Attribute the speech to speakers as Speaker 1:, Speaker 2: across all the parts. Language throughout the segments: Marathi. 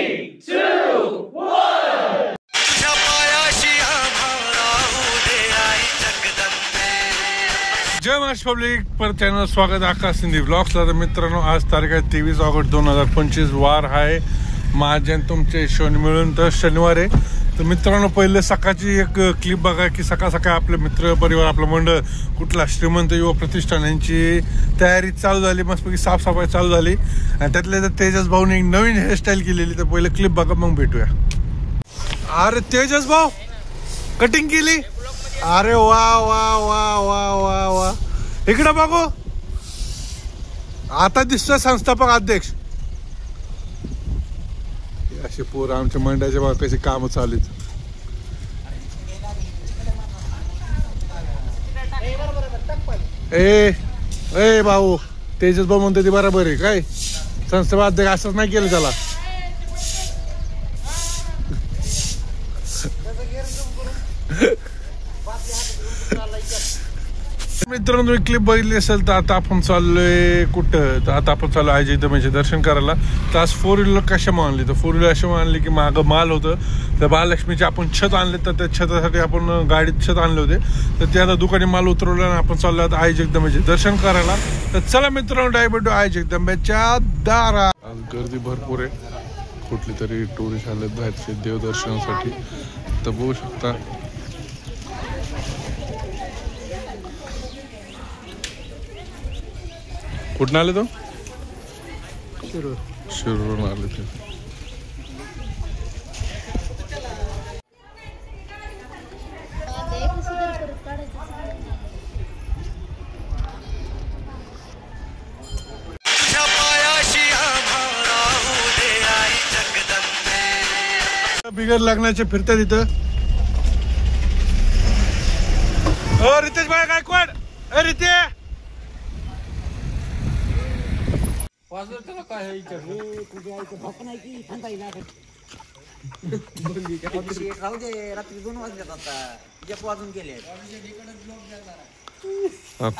Speaker 1: 3, 2, 1.
Speaker 2: जय महाराष्ट्र पब्लिक पर चॅनल स्वागत आकाश सिंधी ब्लॉग्सला. तर मित्रांनो, आज तारीख आहे 23 ऑगस्ट 2025. वार आहे महाजन तुमचे शनी मिळून तर शनिवार आहे. तर मित्रांनो, पहिले सकाळची एक क्लिप बघा की सकाळ सकाळ आपले मित्र परिवार आपलं मंडळ कुठला श्रीमंत युवा प्रतिष्ठान यांची तयारी चालू झाली. मस्तपैकी साफसफाई चालू झाली आणि त्यातल्या तर तेजस भाऊने एक नवीन हेअरस्टाईल केलेली. तर पहिले क्लिप बघा मग भेटूया. अरे तेजस भाऊ कटिंग केली. अरे वा वा वा वा वा वा. इकडे बघू, आता दिसतोय संस्थापक अध्यक्ष. असे पोर आमच्या मंडळाच्या बघा कशी काम चालू आहेत. ए ए भाऊ, तेजस भाऊ म्हणतो ते बरोबर आहे काय. संस्थापक अध्यक्ष असंच नाही केलं त्याला. मित्रांनो, तुम्ही क्लिप बघितली असेल तर आता आपण चाललोय कुठं. तर आता आपण चाललो आजी म्हणजे दर्शन करायला. तर आज 4 व्हीलर कशामुळे आणली, तर 4 व्हीलर अशामुळे आणली की मागं माल होतं. तर महालक्ष्मीचे आपण छत आणले, तर त्या छतासाठी आपण गाडीत छत आणले होते. तर ते आता दुकानी माल उतरवला आणि आपण चाललो आता आई जगदंबेचे दर्शन करायला. तर चला मित्रांनो, डायरेक्ट आई जगदंबेच्या दारात. आज गर्दी भरपूर आहे. कुठली तरी टुरिस्ट आले बाहेरचे देवदर्शनासाठी. तर बघू शकता कुठून आले. तो शिरूरून आले. ते बिगर लग्नाचे फिरतात इथं. रितेश भाई गायकवाड. रिते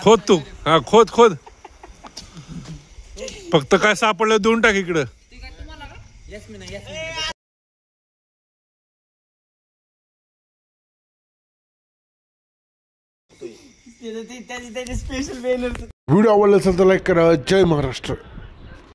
Speaker 2: खोद तू. हा खोद खोद. फक्त काय सापडलं देऊन टाक इकडं. व्हिडिओ आवडला असेल तर लाईक करा. जय महाराष्ट्र.